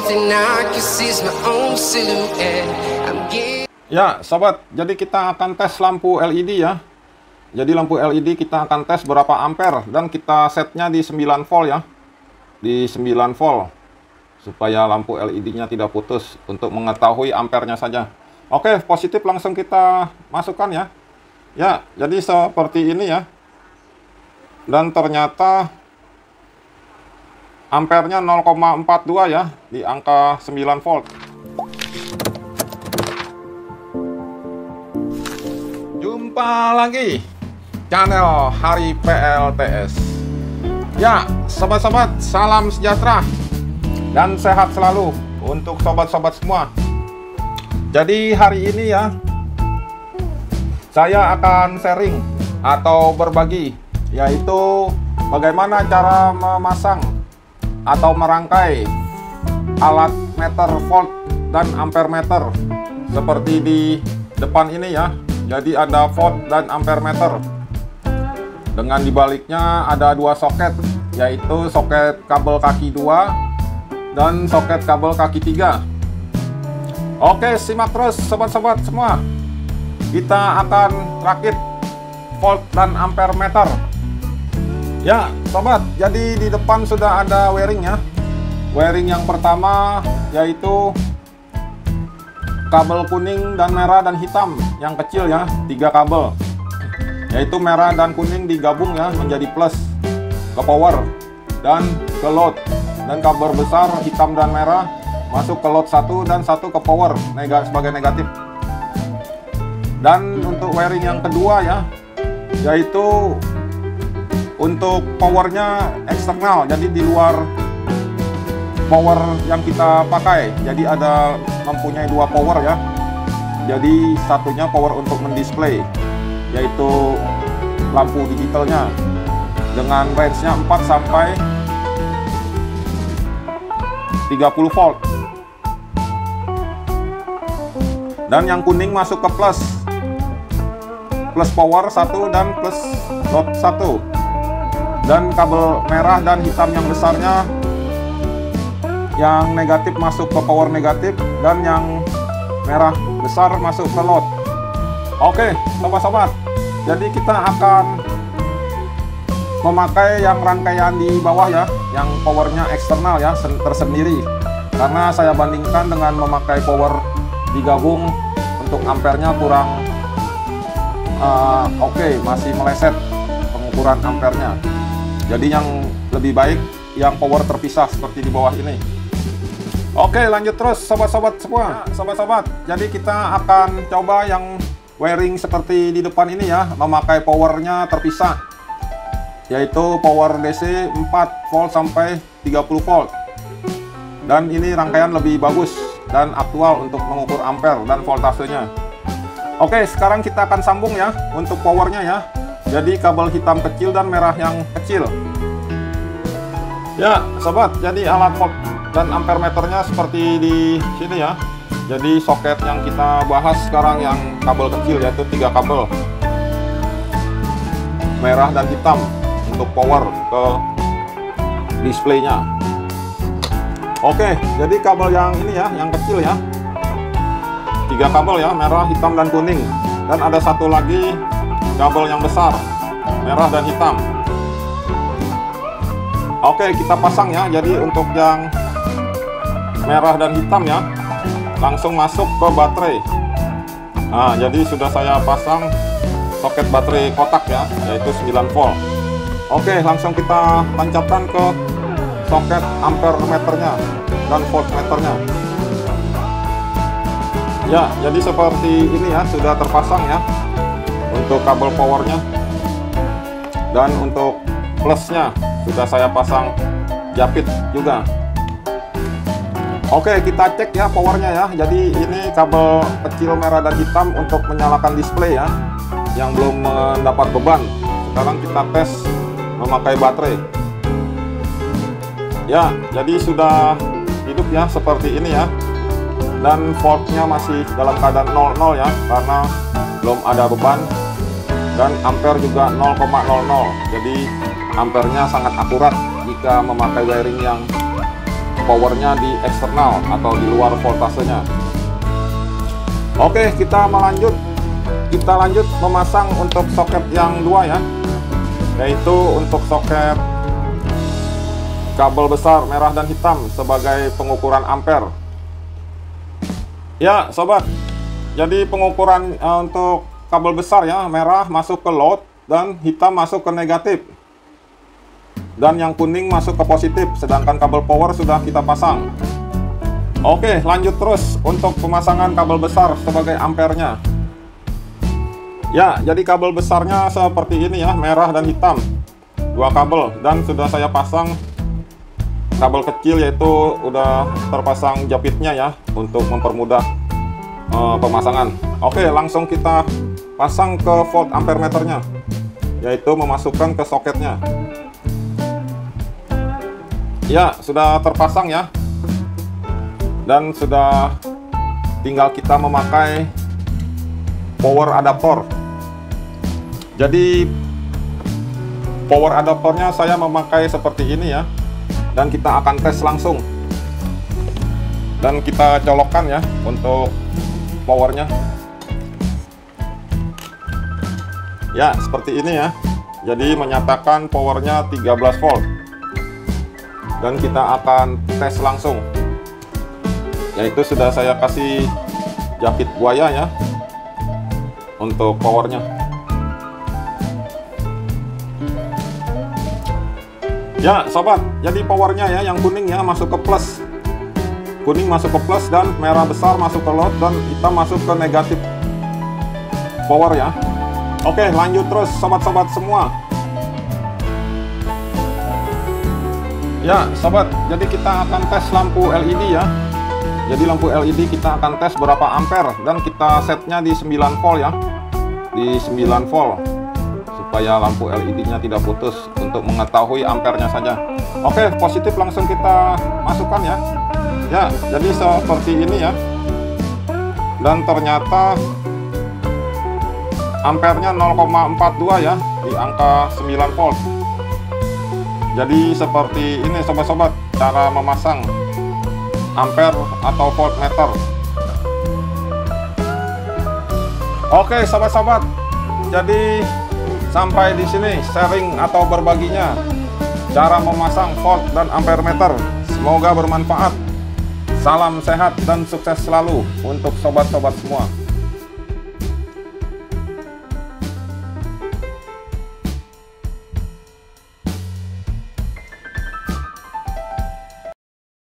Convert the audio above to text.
everything I can see is my own silhouette. Ya, sobat, jadi kita akan tes lampu LED ya. Jadi lampu LED kita akan tes berapa ampere dan kita setnya di 9 volt ya. Di 9 volt supaya lampu LED-nya tidak putus untuk mengetahui ampernya saja. Oke, positif langsung kita masukkan ya. Ya, jadi seperti ini ya. Dan ternyata ampernya 0,42 ya di angka 9 volt. Jumpa lagi channel Hari PLTS. Ya, sobat-sobat, salam sejahtera dan sehat selalu untuk sobat-sobat semua. Jadi hari ini ya, saya akan sharing atau berbagi, yaitu bagaimana cara memasang atau merangkai alat meter volt dan ampere meter seperti di depan ini ya. Jadi ada volt dan ampere meter. Dengan dibaliknya ada dua soket, yaitu soket kabel kaki 2 dan soket kabel kaki 3. Oke, simak terus sobat-sobat semua. Kita akan rakit volt dan ampere meter. Ya, sobat, jadi di depan sudah ada wiring ya. Wiring yang pertama yaitu kabel kuning dan merah dan hitam yang kecil ya, 3 kabel, yaitu merah dan kuning digabung ya menjadi plus ke power dan ke load, dan kabel besar hitam dan merah masuk ke load 1 dan 1 ke power sebagai negatif. Dan untuk wiring yang kedua ya, yaitu untuk powernya eksternal, jadi di luar power yang kita pakai. Jadi ada mempunyai 2 power ya. Jadi satunya power untuk mendisplay, yaitu lampu digitalnya dengan range-nya 4 sampai 30 volt. Dan yang kuning masuk ke plus power 1 dan plus load 1. Dan kabel merah dan hitam yang besarnya, yang negatif masuk ke power negatif dan yang merah besar masuk ke load. Oke, sobat-sobat, jadi kita akan memakai yang rangkaian di bawah ya, yang powernya eksternal ya, tersendiri. Karena saya bandingkan dengan memakai power digabung, untuk ampernya kurang oke, masih meleset pengukuran ampernya. Jadi yang lebih baik yang power terpisah seperti di bawah ini. Oke, lanjut terus sobat-sobat semua. Sobat-sobat, jadi kita akan coba yang wiring seperti di depan ini ya, memakai powernya terpisah, yaitu power DC 4 volt sampai 30 volt. Dan ini rangkaian lebih bagus dan aktual untuk mengukur ampere dan voltasenya. Oke, sekarang kita akan sambung ya untuk powernya ya. Jadi kabel hitam kecil dan merah yang kecil. Ya, sobat, jadi alat volt dan ampere meternya seperti di sini ya. Jadi soket yang kita bahas sekarang yang kabel kecil, yaitu 3 kabel merah dan hitam untuk power ke displaynya. Oke, jadi kabel yang ini ya, yang kecil ya, 3 kabel ya, merah, hitam, dan kuning. Dan ada satu lagi kabel yang besar, merah dan hitam. Oke, kita pasang ya. Jadi untuk yang merah dan hitam ya, langsung masuk ke baterai. Nah, jadi sudah saya pasang soket baterai kotak ya, yaitu 9 volt. Oke, langsung kita tancapkan ke soket ampere meternya dan voltmeternya. Ya, jadi seperti ini ya, sudah terpasang ya untuk kabel powernya. Dan untuk plusnya sudah saya pasang japit juga. Oke, kita cek ya powernya ya. Jadi ini kabel kecil merah dan hitam untuk menyalakan display ya, yang belum mendapat beban. Sekarang kita tes memakai baterai. Ya, jadi sudah hidup ya seperti ini ya. Dan voltnya masih dalam keadaan 00 ya, karena belum ada beban. Dan ampere juga 0,00. Jadi ampernya sangat akurat jika memakai wiring yang powernya di eksternal atau di luar voltasenya. Oke, kita lanjut memasang untuk soket yang 2 ya, yaitu untuk soket kabel besar merah dan hitam sebagai pengukuran ampere. Ya sobat, jadi pengukuran untuk kabel besar ya, merah masuk ke load dan hitam masuk ke negatif, dan yang kuning masuk ke positif, sedangkan kabel power sudah kita pasang. Oke, lanjut terus untuk pemasangan kabel besar sebagai ampernya. Ya, jadi kabel besarnya seperti ini ya, merah dan hitam, 2 kabel, dan sudah saya pasang kabel kecil, yaitu udah terpasang japitnya ya untuk mempermudah pemasangan. Oke, langsung kita pasang ke volt ampere meternya, yaitu memasukkan ke soketnya. Ya, sudah terpasang ya, dan sudah tinggal kita memakai power adaptor. Jadi power adaptornya saya memakai seperti ini ya, dan kita akan tes langsung, dan kita colokkan ya untuk powernya. Ya, seperti ini ya. Jadi menyatakan powernya 13 volt, dan kita akan tes langsung, yaitu sudah saya kasih japit buaya ya untuk powernya. Ya sobat, jadi powernya ya, yang kuning ya masuk ke plus, kuning masuk ke plus, dan merah besar masuk ke load, dan hitam masuk ke negatif power ya. Oke, lanjut terus sobat-sobat semua. Ya sobat, jadi kita akan tes lampu LED ya. Jadi lampu LED kita akan tes berapa ampere, dan kita setnya di 9 volt ya, di 9 volt, supaya lampu LED-nya tidak putus, untuk mengetahui ampernya saja. Oke, positif langsung kita masukkan ya. Ya, jadi seperti ini ya, dan ternyata ampernya 0,42 ya, di angka 9 volt. Jadi seperti ini sobat-sobat cara memasang ampere atau voltmeter. Oke sobat-sobat, jadi sampai di sini sharing atau berbaginya cara memasang volt dan ampere meter. Semoga bermanfaat. Salam sehat dan sukses selalu untuk sobat-sobat semua.